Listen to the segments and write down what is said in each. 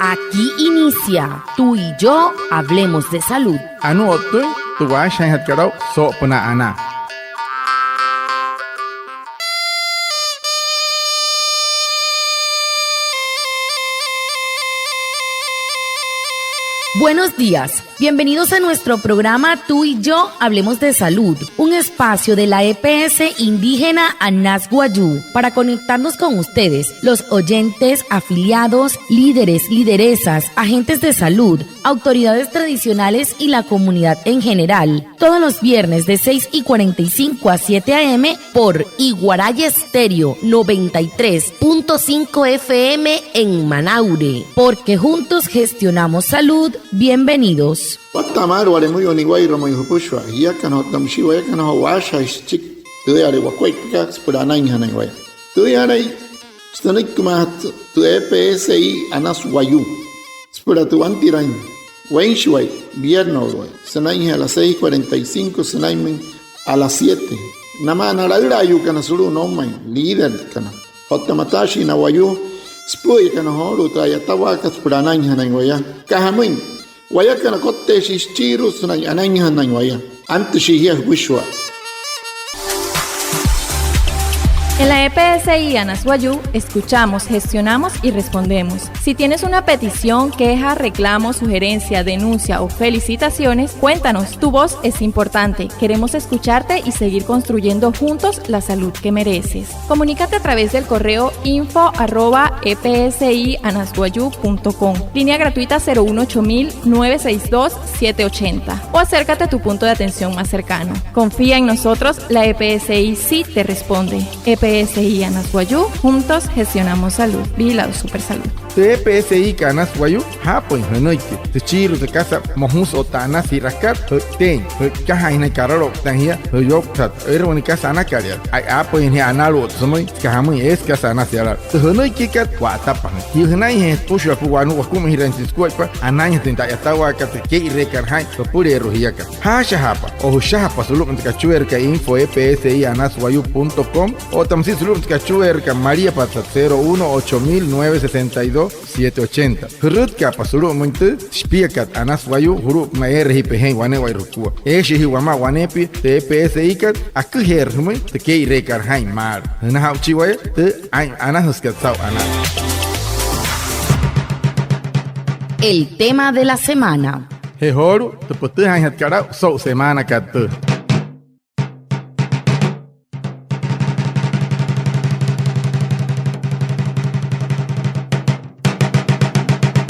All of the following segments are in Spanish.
Aquí inicia Tú y Yo Hablemos de Salud. Anu otu tuwa shanhat karau so puna ana. Buenos días, bienvenidos a nuestro programa Tú y Yo Hablemos de Salud, un espacio de la EPS indígena Anas Wayuu para conectarnos con ustedes, los oyentes, afiliados, líderes, lideresas, agentes de salud, autoridades tradicionales y la comunidad en general, todos los viernes de 6:45 a 7 a.m. por Iguaraya Estéreo 93.5 FM en Manaure, porque juntos gestionamos salud. Bienvenidos. Watamar wale muy oniguay romo yupushwa yakan hotam shiwa yakan hawasha chik tuare wakwai kaks purana inhana iguay tuare stanik kumat tu EPSI Anas Wayuu spura tu antirain wainshway vierno iguay sanai a las 6:45 sanai a las 7 namana la yukan suru no mai líder kana hotamatashi na Wayuu spuy kana horu trayatawa kas purana inhana iguay kahamin Wayakana kote shischiru sunay ananya nanwaya. Antes shihia wishwa. En la EPSI Anas Wayuu escuchamos, gestionamos y respondemos. Si tienes una petición, queja, reclamo, sugerencia, denuncia o felicitaciones, cuéntanos. Tu voz es importante. Queremos escucharte y seguir construyendo juntos la salud que mereces. Comunícate a través del correo info@epsianaswayuu.com, línea gratuita 018-962-780 o acércate a tu punto de atención más cercano. Confía en nosotros, la EPSI sí te responde. EPSI Anas Wayuu, juntos gestionamos salud. Vigilado Supersalud. EPSI Anas Wayuu hapoin hanoike te chiru te casa mohus otana sirakat ten kahaina kararo tanhia yoptat erwani casa anakaria ai apoin he analo somoi kahamu es casa anasiara hanoike kat watapan hihnai he pusha puanu wakum hirantis kuipa ananya tinta yatawa kat ke irekar hai pure rohiaka hasha hapa o shapa sulu mtka chuerka info epsianaswayuu.com o tamsi sulu mtka chuerka María Patat 018-962-780 hurut ka pasulu muntu spiakat Anas Wayuu hurut maer hi pehen wane wairukua eshi hi wama wanepi te EPSI kat akher humai te ke irekar hai mar na hauchi way te Anas kat sau Anas. El tema de la semana. He horu te potu hai hat kara so semana kat.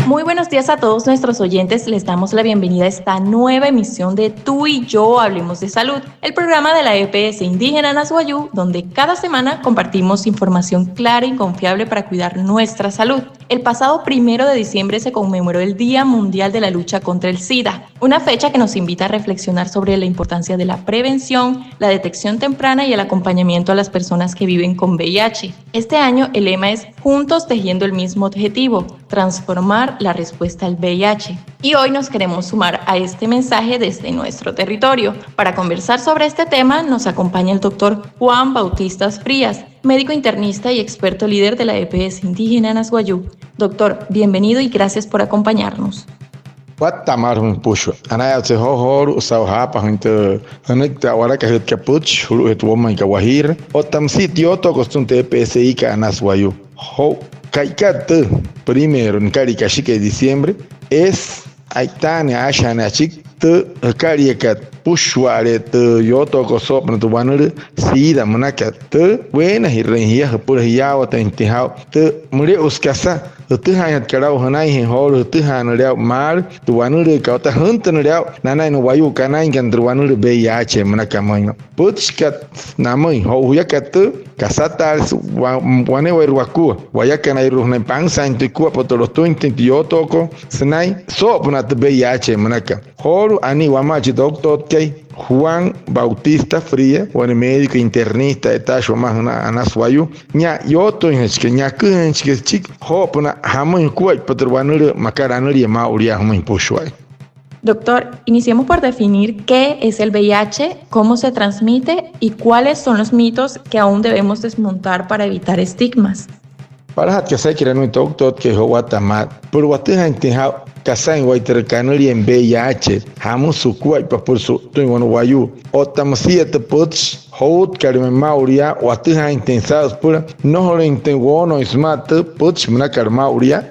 Muy buenos días a todos nuestros oyentes, les damos la bienvenida a esta nueva emisión de Tú y Yo Hablemos de Salud, el programa de la EPS indígena Anas Wayuu, donde cada semana compartimos información clara y confiable para cuidar nuestra salud. El pasado 1 de diciembre se conmemoró el Día Mundial de la Lucha contra el SIDA, una fecha que nos invita a reflexionar sobre la importancia de la prevención, la detección temprana y el acompañamiento a las personas que viven con VIH. Este año el lema es Juntos tejiendo el mismo objetivo, transformar la respuesta al VIH. Y hoy nos queremos sumar a este mensaje desde nuestro territorio. Para conversar sobre este tema nos acompaña el doctor Juan Bautistas Frías, médico internista y experto líder de la EPS indígena Anas Wayuu. Doctor, bienvenido y gracias por acompañarnos. Watamar pusho. Anaya se hohor usau hapa hinte anekta waraka het kapuch hulu het woman ka wahir. Otam sitio to costunte EPSI ka Anas Wayuu. Ho Kaikat, primero en Caricashique de diciembre, es Aitane Ashana Chik, Cariacat, Pushwaret, Yoto Cosop, Tubanur, Sida Monacat, Buena y Rengia, Purhiao, Tentihao, Mureus Casa, Tuhayat Karao Hanai, Hall, Tuhan Real Mar, Tuanur, Kauta Hunter Real, Nana no Wayu Canine, and Tuanur BH, Monacamoino. Putskat Namoi, Hoyakat, Casatas, Wanewer Waku, Wayakan Iruna Pansa, and Tikua Potolotu, Yotoco, Senai, Sopnat BH, Monaca. Hall, Ani Wamachi Doctor K. Juan Bautista Fría, un médico internista de Tacho más Anas Wayuu, ña yoto en que ña que chic, hopna jamón cuay, pero bueno, macaranur y mauria jamón pushuay. Doctor, iniciemos por definir qué es el VIH, cómo se transmite y cuáles son los mitos que aún debemos desmontar para evitar estigmas. Para hat que se quiere no doctor que Howatamat, pero Watahan Tinha Kasan Waiter Canary en VIH, Hamus su cuerpo por su Tuiwan Wayu, o Tamasia te puts, Hout Carmen Mauria, Watahan intensados pura, no lo intenguono ismat, puts Mnacar Mauria.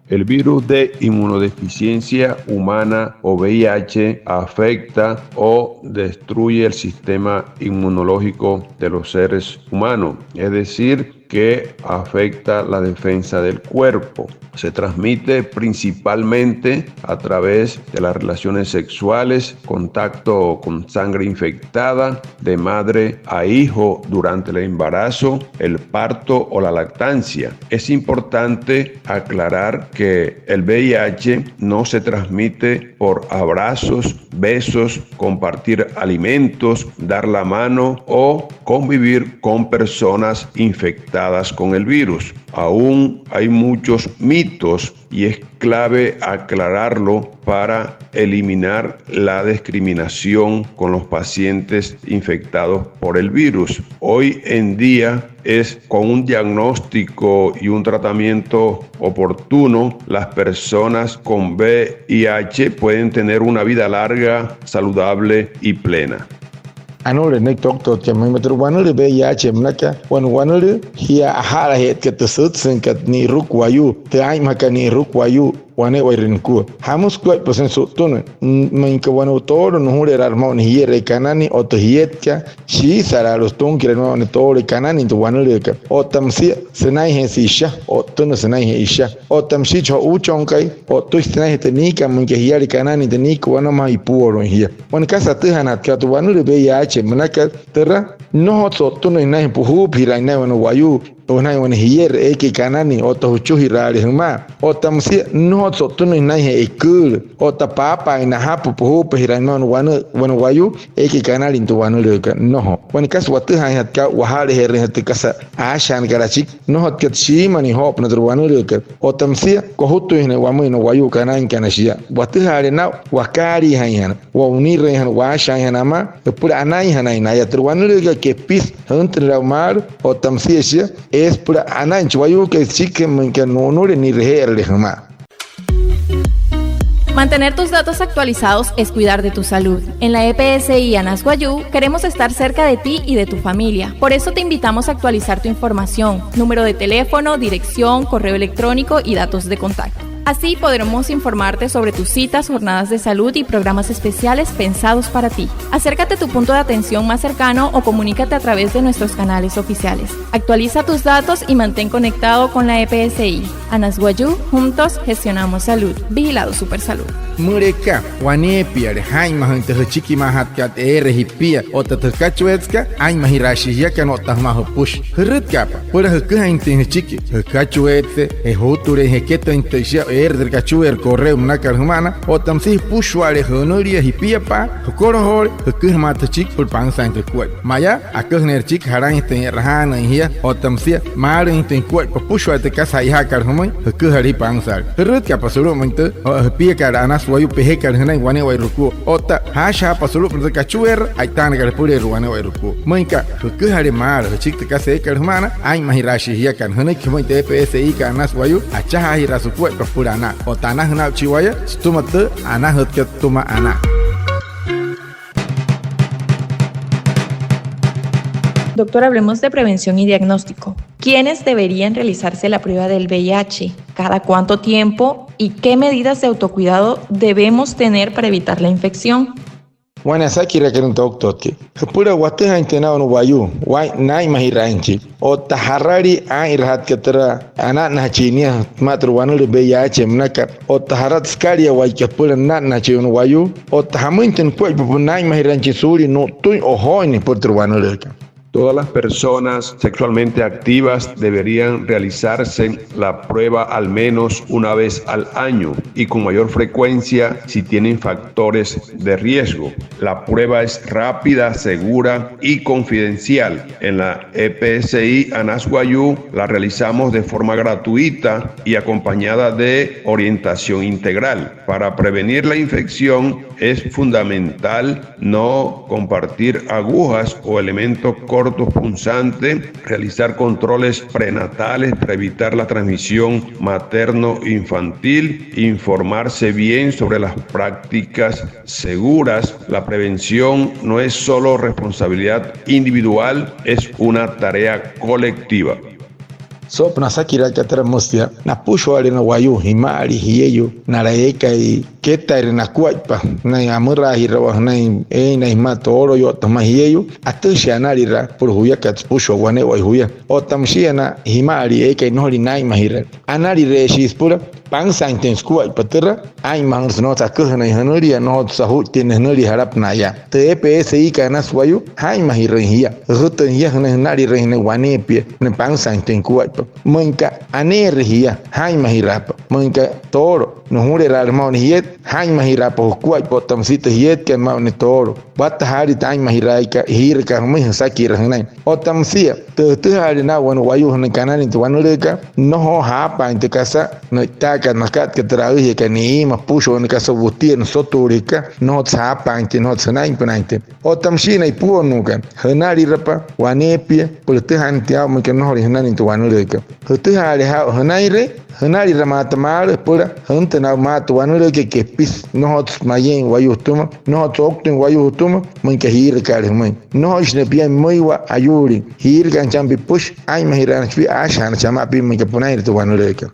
El virus de inmunodeficiencia humana o VIH afecta o destruye el sistema inmunológico de los seres humanos, es decir, que afecta la defensa del cuerpo. Se transmite principalmente a través de las relaciones sexuales, contacto con sangre infectada, de madre a hijo durante el embarazo, el parto o la lactancia. Es importante aclarar que el VIH no se transmite por abrazos, besos, compartir alimentos, dar la mano o convivir con personas infectadas con el virus. Aún hay muchos mitos y es clave aclararlo para eliminar la discriminación con los pacientes infectados por el virus. Hoy en día es con un diagnóstico y un tratamiento oportuno, las personas con VIH pueden tener una vida larga, saludable y plena. Anole nek doctor que me metro wanule VIH mnaka wanule hia ahara het que te sutsen que ni rukwayu te ai maka ni rukwayu wane wairinku hamus kwai posen sutun minka wanu toro no hure armon hiere kanani oto hietka shi sara los ton que no ne toro kanani to wanule ka otamsi senai hesisha otun senai heisha otamsi cho uchonkai otu senai tenika minka hiere kanani tenika wana mai puoro hia wan kasa te hanat ka to wanule VIH menaka terra no sotun inai puhu pira inai wanu wayu Onai wan hier eki kanani oto huchuhi rari huma otamsi no sotun inai he ikul ota papa ina hapu puhu pihiraiman wanu wayu eki kanali into wanu leka no wan kas watu hat ka wahale her hat kasa ashan garachik no hat ket shimani hop na wanu leka otamsi ko hutu ina wamu no wayu kanan kanashia watu hale na wakari hayan wa unire han washa hanama pura anai hanai na ya wanu leka ke pis huntre ramar otamsi sia es pura ananch wayu que chique que no ni reherle jamás. Mantener tus datos actualizados es cuidar de tu salud. En la EPSI Anasguayú queremos estar cerca de ti y de tu familia. Por eso te invitamos a actualizar tu información, número de teléfono, dirección, correo electrónico y datos de contacto. Así podremos informarte sobre tus citas, jornadas de salud y programas especiales pensados para ti. Acércate a tu punto de atención más cercano o comunícate a través de nuestros canales oficiales. Actualiza tus datos y mantén conectado con la EPSI. Anasguayú, juntos gestionamos salud. Vigilado Supersalud. Mureka, wanepia, haima gente chiki mahatkat hipia, ota tkachuetska, aima hirashia que no tas más push. Hrutkapa, por gente chiki, kachuetse, hoture heketo intesha del cachuer correo una carhumana, o tamsi pushware honoria hipia pa, hokorohor, hukmata chik por panza entre cuerpo. Maya, akosner chik haran este rahana hia, o tamsi mar inte cuerpo pushwa te casa hija carhumai, hukuhari panza. Hrutkapa solo mente, o hipia caranas wayu pehe carhana wane wairuku, ota hasha pasolo por cachuer, aitan garpure ruane wairuku. Moinka, hukuhari mar, chik te casa carhumana, ay mahirashi hia carhana que mointe PSI canas wayu, achaha hirasu cuerpo ana o tanah na chiwaya stumate ana hutket tuma ana. Doctor, hablemos de prevención y diagnóstico. ¿Quiénes deberían realizarse la prueba del VIH? ¿Cada cuánto tiempo? ¿Y qué medidas de autocuidado debemos tener para evitar la infección? Wana saki requiere un doctor que pura wate intenao no wayu wai nai mahiranchi o taharari ai rahat ketera anak na chinia matru wanu le VIH mnaka o taharat skaria wai ke pura na chiun wayu o tahaminten kwai pu nai mahiranchi suri no tui o hoini putru wanu le. Todas las personas sexualmente activas deberían realizarse la prueba al menos una vez al año y con mayor frecuencia si tienen factores de riesgo. La prueba es rápida, segura y confidencial. En la EPSI Anasguayú la realizamos de forma gratuita y acompañada de orientación integral. Para prevenir la infección es fundamental no compartir agujas o elementos cortos punzantes, realizar controles prenatales para evitar la transmisión materno-infantil, informarse bien sobre las prácticas seguras. La prevención no es solo responsabilidad individual, es una tarea colectiva. Sopna sakira katara mustia na pusho ale na wayu himari hiyeyo na raeka y keta na kuaipa na amura hirawa na na himato oro yo tama hiyeyo atusha na rira por huya kat pusho wane wa huya o tamshia na himari eka no ri nai mahira anari reshi pura pangsa intens kuaipa tera ai mangs no ta kuhna hanuri no sahu tin hanuri harap na ya te EPSI kana swayu hai mahira hiya rutan hiya na ri rehne wane pie na pangsa intens kuaipa Manka anergia hai mahirapa manka toro no hure rar maun hiet hai mahirapa kuai potam sit hiet kan maun toro bat hari tai mahiraika hirka mai sakira hanai otam sia te hari na wan wayu han kanan tu wanureka no hapa inte casa no taka nakat ke trahi ke ni ma pusho en casa butien soturika no hapa inte no sanai panainte otam shina ipuonuka hanari rapa wanepia por te han tiao manka no hori hanan tu wanureka tu hari ha hanari ramata mar pura hanta na matu wanure ke pis no hot mayen wayutuma no hot okten wayutuma man ke hir kare man no hoshne pia moiwa ayuri hir kan champi push ai mahiran fi ashan chama pi man ke punair tu wanure ke.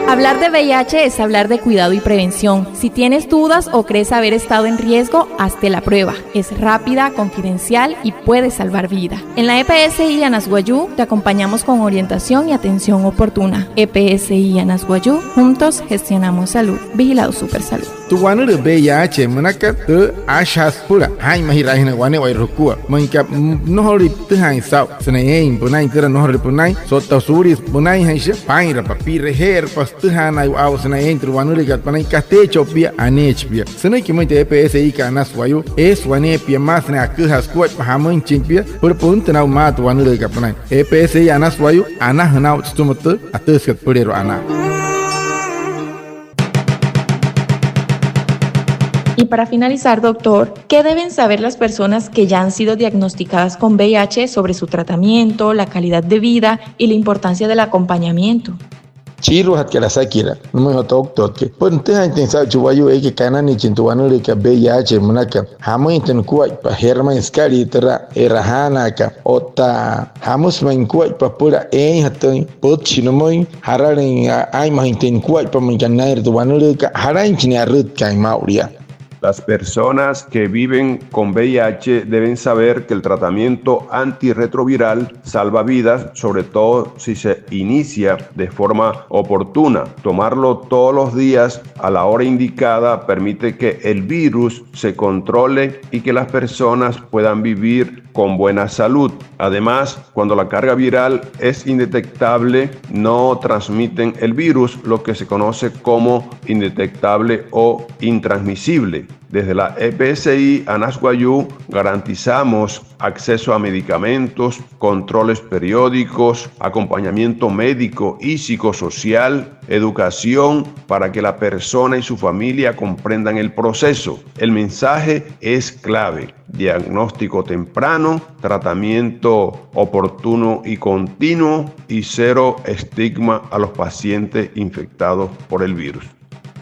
Hablar de VIH es hablar de cuidado y prevención. Si tienes dudas o crees haber estado en riesgo, hazte la prueba. Es rápida, confidencial y puede salvar vida. En la EPSI Anasguayú te acompañamos con orientación y atención oportuna. EPSI Anasguayú, juntos gestionamos salud. Vigilado Supersalud. Tu wanure VIH manaka te ashas pura hai mahirahina wane wai rukua manka no hori te hai sau snein punai tera no hori punai sota suris punai haisha paira papire her pas te hana au snein tu wanure gat punai kaste chopia anech pia sene ki mite EPSI kana swayu es wane pia mas ne akhas kuat pahamun chimpia pur pun tenau mat wanure gat punai EPSI ana swayu ana hana stumut atus kat purero ana. Y para finalizar, doctor, ¿qué deben saber las personas que ya han sido diagnosticadas con VIH sobre su tratamiento, la calidad de vida y la importancia del acompañamiento? Chiru hat kala sakira no me doctor que ponte ha intensa chuwayo que kanani chintuano le que VIH manaka hamo inten kuai pa herman skari tera erahana ka ota hamos man kuai pa pura hatan pot chinomoy hararin ai ma inten kuai pa man kanair tuano le ka harain chini arut kai mauria. Las personas que viven con VIH deben saber que el tratamiento antirretroviral salva vidas, sobre todo si se inicia de forma oportuna. Tomarlo todos los días a la hora indicada permite que el virus se controle y que las personas puedan vivir con buena salud. Además, cuando la carga viral es indetectable, no transmiten el virus, lo que se conoce como indetectable o intransmisible. Desde la EPSI Anasguayú garantizamos acceso a medicamentos, controles periódicos, acompañamiento médico y psicosocial, educación para que la persona y su familia comprendan el proceso. El mensaje es clave: diagnóstico temprano, tratamiento oportuno y continuo y cero estigma a los pacientes infectados por el virus.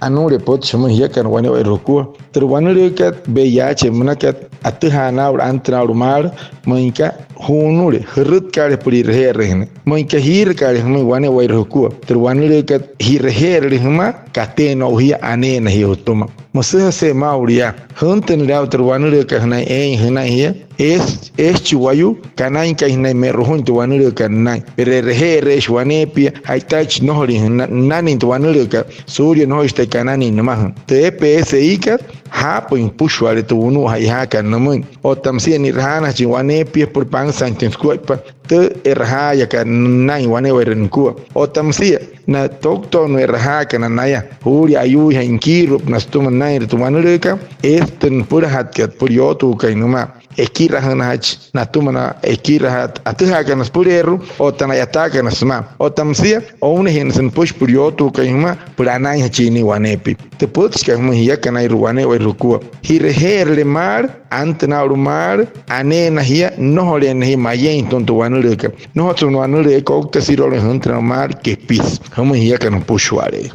Anure pot chama hiya kan wane wa rukua terwanure ka VIH manaka atihana antra urmar manka hunure hirut kare puri rehne manka hir kare hme wane wa rukua terwanure ka hir rehma kateno hiya anena hi utuma musa se mauria hunten rau terwanure ka hna hna hiya es chiwayu kanai ka hna merhun terwanure ka nai rehere shwane pia haitach nohri nani terwanure ka surya no este kanani namahan te EPSI ka hapo impushu ale tu unu hayaka namun o tamsia ni rahana chiwane pia por pangsa intenskuipa te erhaya ka nai wane werenku o tamsia na tokto no erhaka na naya huri ayu ha inkiru nastuma nai tu wanureka esten pura hatkat por yotu kainuma ekira hanach natumana ekira atuha kanas pureru o tanayata kanas ma o tamsia o une hinsen push puriotu kaima puranai hachini wanepi te puts ka hiya kanai ruane o rukua hireherle mar antena rumar anena hiya no hole ne mayen tonto wanuleka no hotun wanule ko tasiro le huntra mar que pis como hiya kan pushware.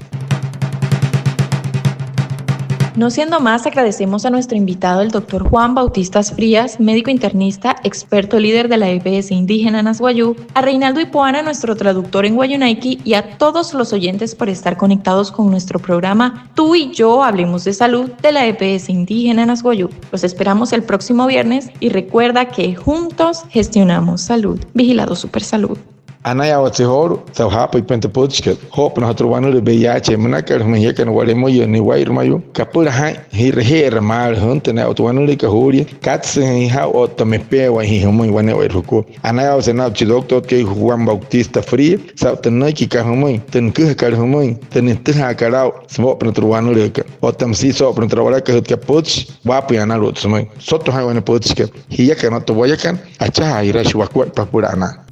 No siendo más, agradecemos a nuestro invitado, el doctor Juan Bautistas Frías, médico internista, experto líder de la EPS indígena Nasguayú, a Reinaldo Ipoana, nuestro traductor en Guayunaiki, y a todos los oyentes por estar conectados con nuestro programa Tú y Yo Hablemos de Salud de la EPS indígena Nasguayú. Los esperamos el próximo viernes y recuerda que juntos gestionamos salud. Vigilado Supersalud. Anaya watsihor sawhapa ipente potchket hop na hatru wanule beyache manakar hmeya kan wale moye ni wair mayu kapura ha hirher mal hunte na otwanule ka huri katse ha otomepe wa hi homoy wane wa ruko anaya wasena chi doctor ke Juan Bautista Frías sa tanaki ka homoy ten ke ka homoy ten tha karao smo pnatru wanule ka otam si so pnatru wala ka ka potch wa piana lot smo soto ha wane potchket hiya kan to wayakan acha ira shwa kwa papurana.